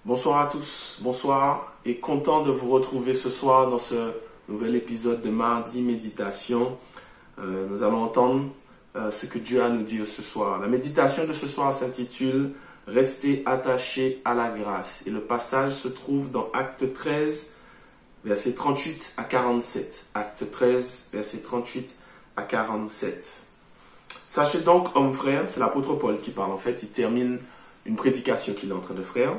Bonsoir à tous, bonsoir et content de vous retrouver ce soir dans ce nouvel épisode de Mardi Méditation. Nous allons entendre ce que Dieu a à nous dire ce soir. La méditation de ce soir s'intitule « Restez attachés à la grâce » et le passage se trouve dans Acte 13, versets 38 à 47. Acte 13, versets 38 à 47. Sachez donc, hommes frères, c'est l'apôtre Paul qui parle en fait, il termine une prédication qu'il est en train de faire.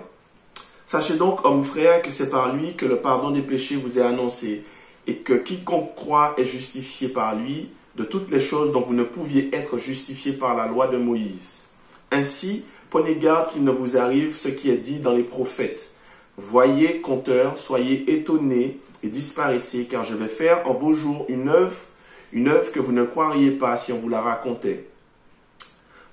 Sachez donc, hommes frères, que c'est par lui que le pardon des péchés vous est annoncé, et que quiconque croit est justifié par lui de toutes les choses dont vous ne pouviez être justifiés par la loi de Moïse. Ainsi, prenez garde qu'il ne vous arrive ce qui est dit dans les prophètes. Voyez, compteurs, soyez étonnés et disparaissez, car je vais faire en vos jours une œuvre que vous ne croiriez pas si on vous la racontait.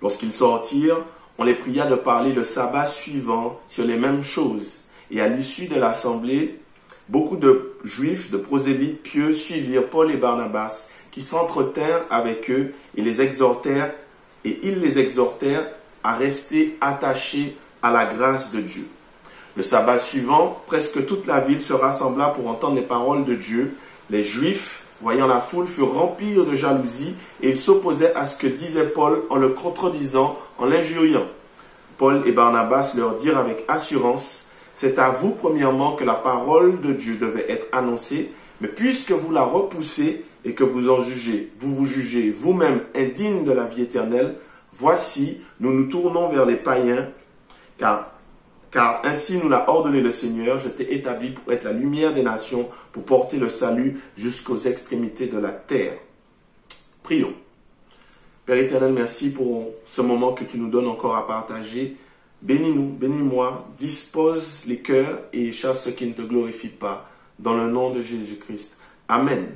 Lorsqu'ils sortirent, on les pria de parler le sabbat suivant sur les mêmes choses. Et à l'issue de l'assemblée, beaucoup de juifs, de prosélytes pieux suivirent Paul et Barnabas, qui s'entretinrent avec eux et ils les exhortèrent à rester attachés à la grâce de Dieu. Le sabbat suivant, presque toute la ville se rassembla pour entendre les paroles de Dieu. Les Juifs, voyant la foule, furent remplis de jalousie et ils s'opposaient à ce que disait Paul en le contredisant, en l'injuriant. Paul et Barnabas leur dirent avec assurance, « C'est à vous premièrement que la parole de Dieu devait être annoncée, mais puisque vous la repoussez et que vous vous jugez vous-même indignes de la vie éternelle, voici, nous nous tournons vers les païens, car ainsi nous l'a ordonné le Seigneur, je t'ai établi pour être la lumière des nations, pour porter le salut jusqu'aux extrémités de la terre. » Prions. Père éternel, merci pour ce moment que tu nous donnes encore à partager. Bénis-nous, bénis-moi, dispose les cœurs et chasse ceux qui ne te glorifient pas. Dans le nom de Jésus-Christ. Amen.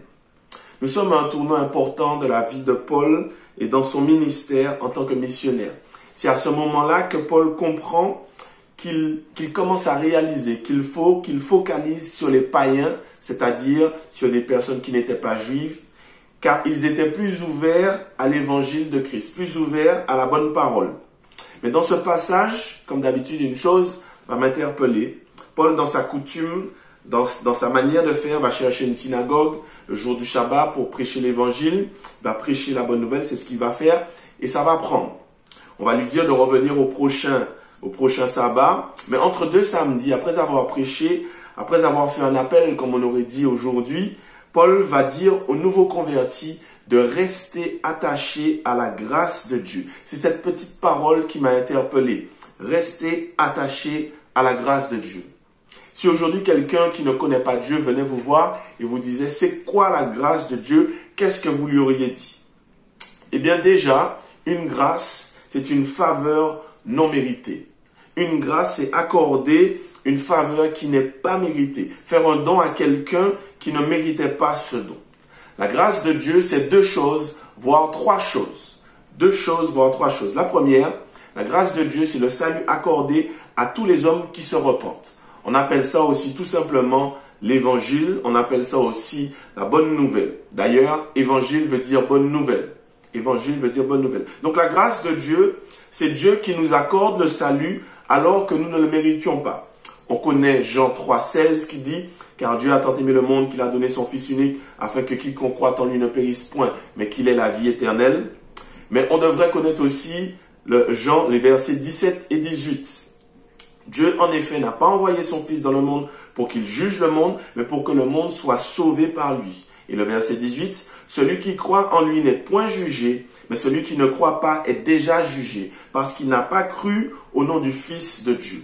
Nous sommes à un tournant important de la vie de Paul et dans son ministère en tant que missionnaire. C'est à ce moment-là que Paul comprend qu'il commence à réaliser qu'il focalise sur les païens, c'est-à-dire sur les personnes qui n'étaient pas juives, car ils étaient plus ouverts à l'évangile de Christ, plus ouverts à la bonne parole. Mais dans ce passage, comme d'habitude, une chose va m'interpeller. Paul, dans sa coutume, dans sa manière de faire, va chercher une synagogue le jour du Shabbat pour prêcher l'évangile, va prêcher la bonne nouvelle, c'est ce qu'il va faire, et ça va prendre. On va lui dire de revenir au prochain sabbat, mais entre deux samedis, après avoir prêché, après avoir fait un appel, comme on aurait dit aujourd'hui, Paul va dire aux nouveaux convertis de rester attachés à la grâce de Dieu. C'est cette petite parole qui m'a interpellé. Rester attachés à la grâce de Dieu. Si aujourd'hui quelqu'un qui ne connaît pas Dieu venait vous voir et vous disait c'est quoi la grâce de Dieu, qu'est-ce que vous lui auriez dit? Eh bien déjà, une grâce, c'est une faveur non méritée. Une grâce, c'est accorder une faveur qui n'est pas méritée. Faire un don à quelqu'un qui ne méritait pas ce don. La grâce de Dieu, c'est deux choses, voire trois choses. Deux choses, voire trois choses. La première, la grâce de Dieu, c'est le salut accordé à tous les hommes qui se repentent. On appelle ça aussi tout simplement l'évangile. On appelle ça aussi la bonne nouvelle. D'ailleurs, évangile veut dire bonne nouvelle. Évangile veut dire bonne nouvelle. Donc la grâce de Dieu, c'est Dieu qui nous accorde le salut alors que nous ne le méritions pas. On connaît Jean 3,16 qui dit « Car Dieu a tant aimé le monde qu'il a donné son Fils unique, afin que quiconque croit en lui ne périsse point, mais qu'il ait la vie éternelle. » Mais on devrait connaître aussi les versets 17 et 18. Dieu, en effet, n'a pas envoyé son Fils dans le monde pour qu'il juge le monde, mais pour que le monde soit sauvé par lui. Et le verset 18, « Celui qui croit en lui n'est point jugé, mais celui qui ne croit pas est déjà jugé, parce qu'il n'a pas cru au nom du Fils de Dieu. »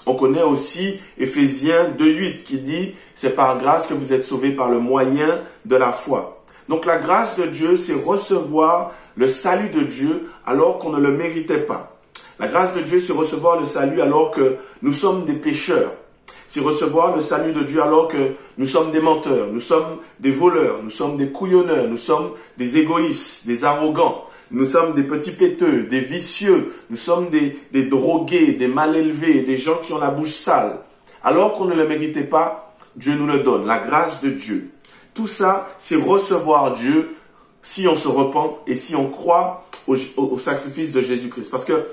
On connaît aussi Éphésiens 2,8 qui dit « C'est par grâce que vous êtes sauvés par le moyen de la foi. » Donc la grâce de Dieu, c'est recevoir le salut de Dieu alors qu'on ne le méritait pas. La grâce de Dieu, c'est recevoir le salut alors que nous sommes des pécheurs. C'est recevoir le salut de Dieu alors que nous sommes des menteurs, nous sommes des voleurs, nous sommes des couillonneurs, nous sommes des égoïstes, des arrogants. Nous sommes des petits péteux, des vicieux, nous sommes des drogués, des mal élevés, des gens qui ont la bouche sale. Alors qu'on ne le méritait pas, Dieu nous le donne, la grâce de Dieu. Tout ça, c'est recevoir Dieu si on se repent et si on croit au sacrifice de Jésus-Christ. Parce que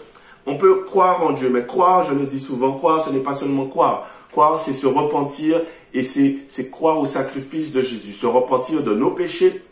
On peut croire en Dieu, mais croire, je le dis souvent, croire, ce n'est pas seulement croire. Croire, c'est se repentir et c'est croire au sacrifice de Jésus. Se repentir de nos péchés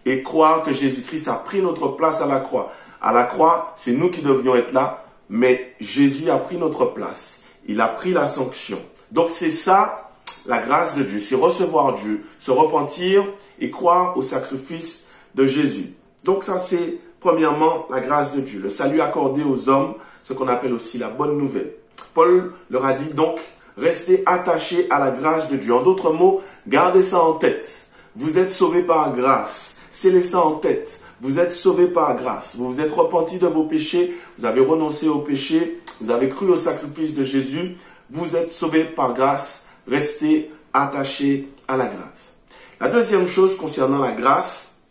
et croire que Jésus-Christ a pris notre place à la croix. À la croix, c'est nous qui devions être là, mais Jésus a pris notre place. Il a pris la sanction. Donc c'est ça, la grâce de Dieu. C'est recevoir Dieu, se repentir et croire au sacrifice de Jésus. Donc ça, c'est premièrement la grâce de Dieu. Le salut accordé aux hommes, ce qu'on appelle aussi la bonne nouvelle. Paul leur a dit donc, restez attachés à la grâce de Dieu. En d'autres mots, gardez ça en tête. Vous êtes sauvés par grâce. Scellez ça en tête. Vous êtes sauvés par grâce. Vous vous êtes repentis de vos péchés. Vous avez renoncé au péché. Vous avez cru au sacrifice de Jésus. Vous êtes sauvés par grâce. Restez attachés à la grâce. La deuxième chose concernant la grâce,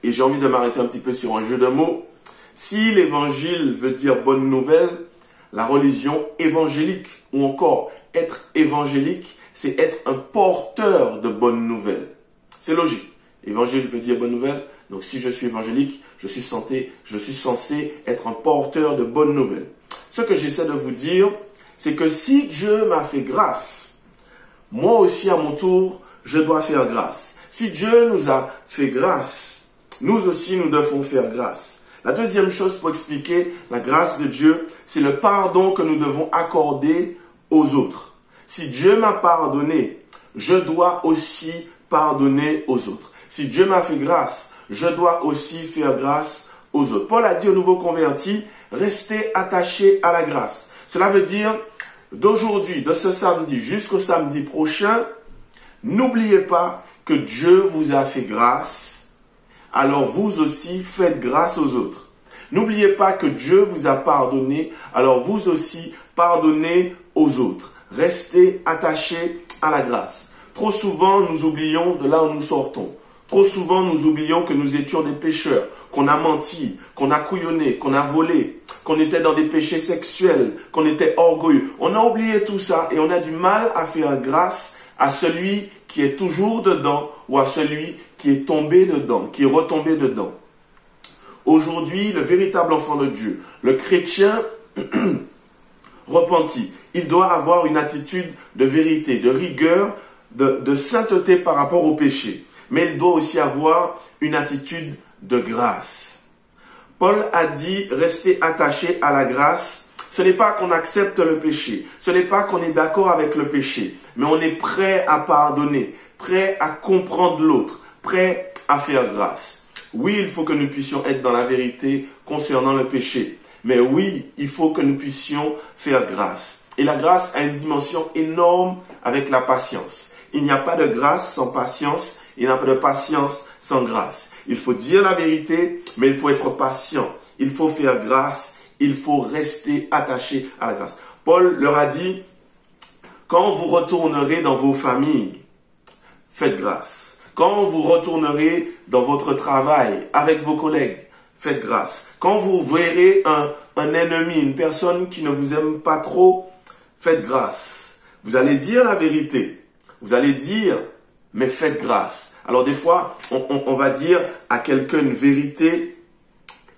et j'ai envie de m'arrêter un petit peu sur un jeu de mots. Si l'évangile veut dire bonne nouvelle, la religion évangélique ou encore être évangélique, c'est être un porteur de bonnes nouvelles. C'est logique. Évangile veut dire bonne nouvelle. Donc si je suis évangélique, je suis censé être un porteur de bonnes nouvelles. Ce que j'essaie de vous dire, c'est que si Dieu m'a fait grâce, moi aussi à mon tour, je dois faire grâce. Si Dieu nous a fait grâce, nous aussi nous devons faire grâce. La deuxième chose pour expliquer la grâce de Dieu, c'est le pardon que nous devons accorder aux autres. Si Dieu m'a pardonné, je dois aussi pardonner aux autres. Si Dieu m'a fait grâce, je dois aussi faire grâce aux autres. Paul a dit aux nouveaux convertis, restez attachés à la grâce. Cela veut dire, d'aujourd'hui, de ce samedi jusqu'au samedi prochain, n'oubliez pas que Dieu vous a fait grâce, alors vous aussi faites grâce aux autres. N'oubliez pas que Dieu vous a pardonné, alors vous aussi pardonnez aux autres. Restez attachés à la grâce. Trop souvent, nous oublions de là où nous sortons. Trop souvent, nous oublions que nous étions des pécheurs, qu'on a menti, qu'on a couillonné, qu'on a volé, qu'on était dans des péchés sexuels, qu'on était orgueilleux. On a oublié tout ça et on a du mal à faire grâce à celui qui est toujours dedans ou à celui qui est tombé dedans, qui est retombé dedans. Aujourd'hui, le véritable enfant de Dieu, le chrétien repenti, il doit avoir une attitude de vérité, de rigueur, de sainteté par rapport au péché. Mais il doit aussi avoir une attitude de grâce. Paul a dit, restez attachés à la grâce. Ce n'est pas qu'on accepte le péché. Ce n'est pas qu'on est d'accord avec le péché. Mais on est prêt à pardonner, prêt à comprendre l'autre, prêt à faire grâce. Oui, il faut que nous puissions être dans la vérité concernant le péché. Mais oui, il faut que nous puissions faire grâce. Et la grâce a une dimension énorme avec la patience. Il n'y a pas de grâce sans patience. Il n'y a pas de patience sans grâce. Il faut dire la vérité, mais il faut être patient. Il faut faire grâce. Il faut rester attaché à la grâce. Paul leur a dit, quand vous retournerez dans vos familles, faites grâce. Quand vous retournerez dans votre travail avec vos collègues, faites grâce. Quand vous verrez un ennemi, une personne qui ne vous aime pas trop, faites grâce. Vous allez dire la vérité. Vous allez dire, mais faites grâce. Alors des fois, on va dire à quelqu'un une vérité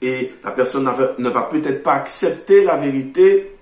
et la personne ne va peut-être pas accepter la vérité,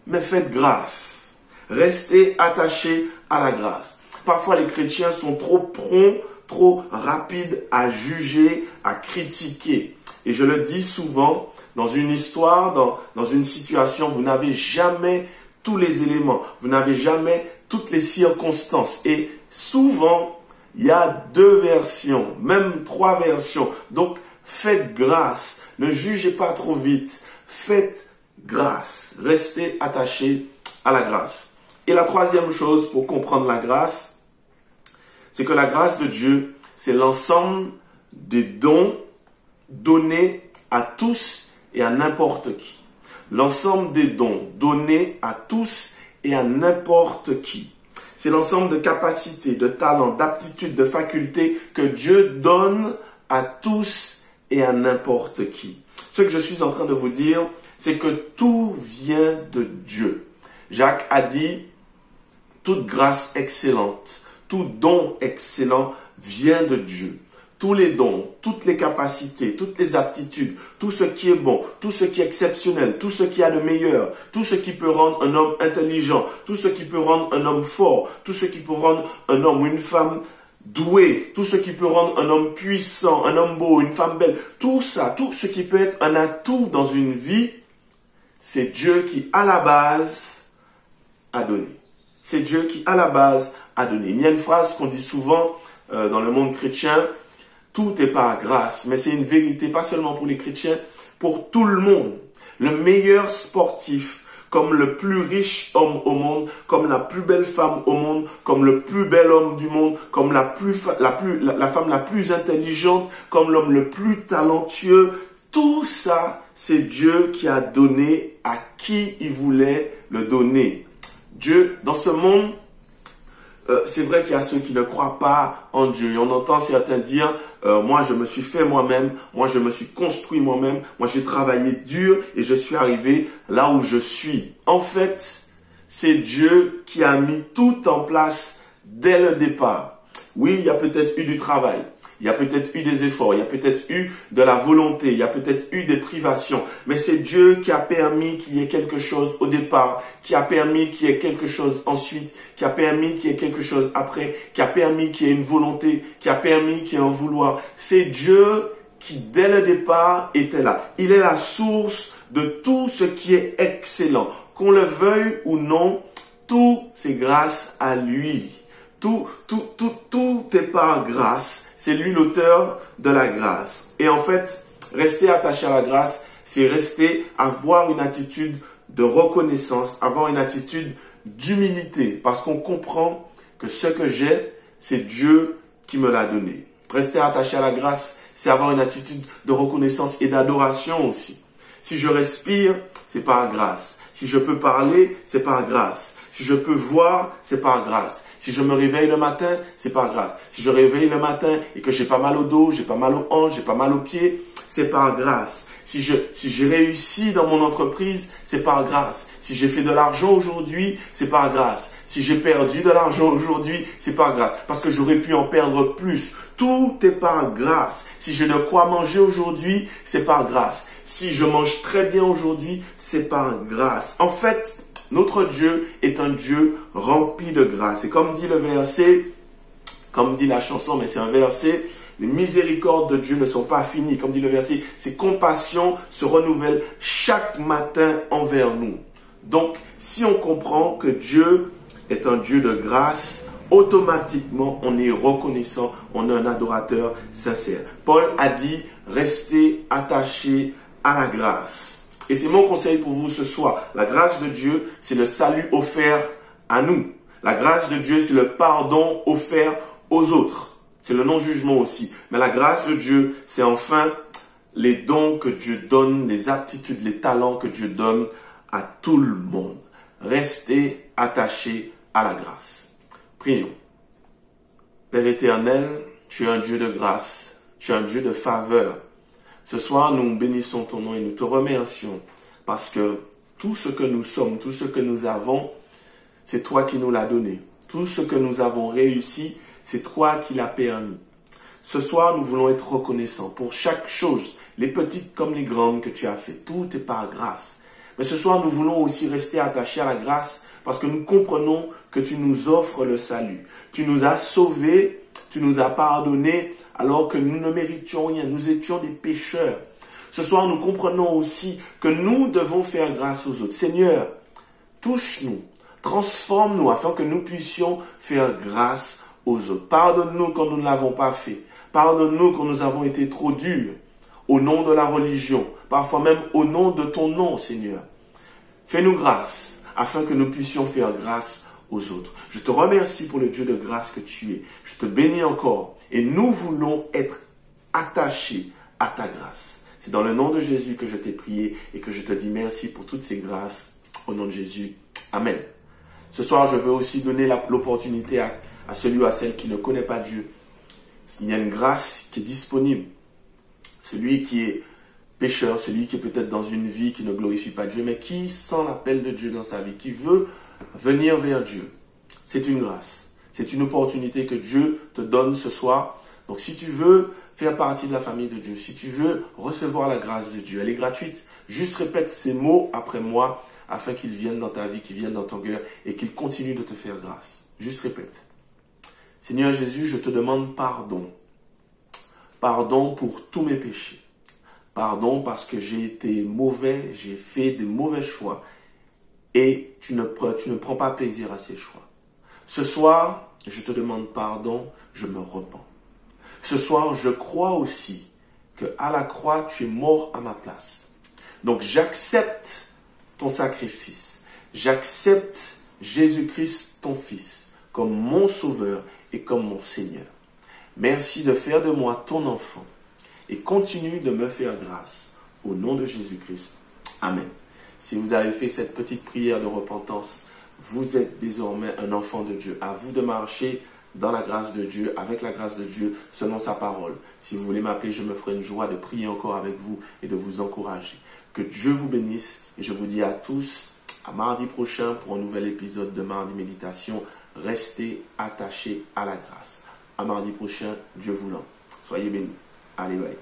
mais faites grâce. Restez attachés à la grâce. Parfois, les chrétiens sont trop prompts, trop rapides à juger, à critiquer. Et je le dis souvent, dans une histoire, dans une situation, vous n'avez jamais tous les éléments, vous n'avez jamais toutes les circonstances. Et souvent, il y a 2 versions, même 3 versions. Donc, faites grâce. Ne jugez pas trop vite. Faites grâce. Restez attachés à la grâce. Et la troisième chose pour comprendre la grâce, c'est que la grâce de Dieu, c'est l'ensemble des dons donnés à tous et à n'importe qui. L'ensemble des dons donnés à tous et à n'importe qui. C'est l'ensemble de capacités, de talents, d'aptitudes, de facultés que Dieu donne à tous et à n'importe qui. Ce que je suis en train de vous dire, c'est que tout vient de Dieu. Jacques a dit, toute grâce excellente, tout don excellent vient de Dieu. tous les dons, toutes les capacités, toutes les aptitudes, tout ce qui est bon, tout ce qui est exceptionnel, tout ce qui a de meilleur, tout ce qui peut rendre un homme intelligent, tout ce qui peut rendre un homme fort, tout ce qui peut rendre un homme ou une femme doué, tout ce qui peut rendre un homme puissant, un homme beau, une femme belle, tout ça, tout ce qui peut être un atout dans une vie, c'est Dieu qui, à la base, a donné. C'est Dieu qui, à la base, a donné. Il y a une phrase qu'on dit souvent dans le monde chrétien, tout est par grâce, mais c'est une vérité, pas seulement pour les chrétiens, pour tout le monde. Le meilleur sportif, comme le plus riche homme au monde, comme la plus belle femme au monde, comme le plus bel homme du monde, comme la femme la plus intelligente, comme l'homme le plus talentueux. Tout ça, c'est Dieu qui a donné à qui il voulait le donner. Dieu, dans ce monde, c'est vrai qu'il y a ceux qui ne croient pas en Dieu. Et on entend certains dire, moi je me suis fait moi-même, moi je me suis construit moi-même, moi j'ai travaillé dur et je suis arrivé là où je suis. En fait, c'est Dieu qui a mis tout en place dès le départ. Oui, il y a peut-être eu du travail. Il y a peut-être eu des efforts, il y a peut-être eu de la volonté, il y a peut-être eu des privations. Mais c'est Dieu qui a permis qu'il y ait quelque chose au départ, qui a permis qu'il y ait quelque chose ensuite, qui a permis qu'il y ait quelque chose après, qui a permis qu'il y ait une volonté, qui a permis qu'il y ait un vouloir. C'est Dieu qui, dès le départ, était là. Il est la source de tout ce qui est excellent. Qu'on le veuille ou non, tout c'est grâce à lui. Tout est par grâce. C'est lui l'auteur de la grâce. Et en fait, rester attaché à la grâce, c'est avoir une attitude de reconnaissance, avoir une attitude d'humilité. Parce qu'on comprend que ce que j'ai, c'est Dieu qui me l'a donné. Rester attaché à la grâce, c'est avoir une attitude de reconnaissance et d'adoration aussi. Si je respire, c'est par grâce. Si je peux parler, c'est par grâce. Si je peux voir, c'est par grâce. Si je me réveille le matin, c'est par grâce. Si je réveille le matin et que j'ai pas mal au dos, j'ai pas mal aux hanches, j'ai pas mal aux pieds, c'est par grâce. Si j'ai réussi dans mon entreprise, c'est par grâce. Si j'ai fait de l'argent aujourd'hui, c'est par grâce. Si j'ai perdu de l'argent aujourd'hui, c'est par grâce. Parce que j'aurais pu en perdre plus. Tout est par grâce. Si j'ai de quoi manger aujourd'hui, c'est par grâce. Si je mange très bien aujourd'hui, c'est par grâce. En fait, notre Dieu est un Dieu rempli de grâce. Et comme dit le verset, comme dit la chanson, mais c'est un verset, les miséricordes de Dieu ne sont pas finies. Comme dit le verset, ses compassions se renouvellent chaque matin envers nous. Donc, si on comprend que Dieu est un Dieu de grâce, automatiquement, on est reconnaissant, on est un adorateur sincère. Paul a dit, restez attachés à la grâce. Et c'est mon conseil pour vous ce soir. La grâce de Dieu, c'est le salut offert à nous. La grâce de Dieu, c'est le pardon offert aux autres. C'est le non-jugement aussi. Mais la grâce de Dieu, c'est enfin les dons que Dieu donne, les aptitudes, les talents que Dieu donne à tout le monde. Restez attachés à la grâce. Prions. Père éternel, tu es un Dieu de grâce. Tu es un Dieu de faveur. Ce soir, nous bénissons ton nom et nous te remercions parce que tout ce que nous sommes, tout ce que nous avons, c'est toi qui nous l'as donné. Tout ce que nous avons réussi, c'est toi qui l'as permis. Ce soir, nous voulons être reconnaissants pour chaque chose, les petites comme les grandes que tu as fait. Tout est par grâce. Mais ce soir, nous voulons aussi rester attachés à la grâce parce que nous comprenons que tu nous offres le salut. Tu nous as sauvés, tu nous as pardonnés alors que nous ne méritions rien. Nous étions des pécheurs. Ce soir, nous comprenons aussi que nous devons faire grâce aux autres. Seigneur, touche-nous, transforme-nous afin que nous puissions faire grâce aux autres. Pardonne-nous quand nous ne l'avons pas fait. Pardonne-nous quand nous avons été trop durs au nom de la religion, parfois même au nom de ton nom, Seigneur. Fais-nous grâce afin que nous puissions faire grâce aux autres. Je te remercie pour le Dieu de grâce que tu es. Je te bénis encore et nous voulons être attachés à ta grâce. C'est dans le nom de Jésus que je t'ai prié et que je te dis merci pour toutes ces grâces. Au nom de Jésus. Amen. Ce soir, je veux aussi donner l'opportunité à celui ou à celle qui ne connaît pas Dieu. Il y a une grâce qui est disponible. Celui qui est pécheur, celui qui est peut-être dans une vie qui ne glorifie pas Dieu, mais qui sent l'appel de Dieu dans sa vie, qui veut venir vers Dieu. C'est une grâce. C'est une opportunité que Dieu te donne ce soir. Donc si tu veux faire partie de la famille de Dieu, si tu veux recevoir la grâce de Dieu, elle est gratuite. Juste répète ces mots après moi afin qu'ils viennent dans ta vie, qu'ils viennent dans ton cœur et qu'ils continuent de te faire grâce. Juste répète. Seigneur Jésus, je te demande pardon. Pardon pour tous mes péchés. Pardon parce que j'ai été mauvais, j'ai fait de mauvais choix et tu ne prends pas plaisir à ces choix. Ce soir, je te demande pardon, je me repens. Ce soir, je crois aussi qu'à la croix, tu es mort à ma place. Donc, j'accepte ton sacrifice. J'accepte Jésus-Christ, ton Fils, comme mon Sauveur et comme mon Seigneur. Merci de faire de moi ton enfant et continue de me faire grâce. Au nom de Jésus-Christ. Amen. Si vous avez fait cette petite prière de repentance, vous êtes désormais un enfant de Dieu. À vous de marcher dans la grâce de Dieu, avec la grâce de Dieu, selon sa parole. Si vous voulez m'appeler, je me ferai une joie de prier encore avec vous et de vous encourager. Que Dieu vous bénisse et je vous dis à tous à mardi prochain pour un nouvel épisode de Mardi Méditation. Restez attachés à la grâce. À mardi prochain, Dieu voulant. Soyez bénis. Allez, bye.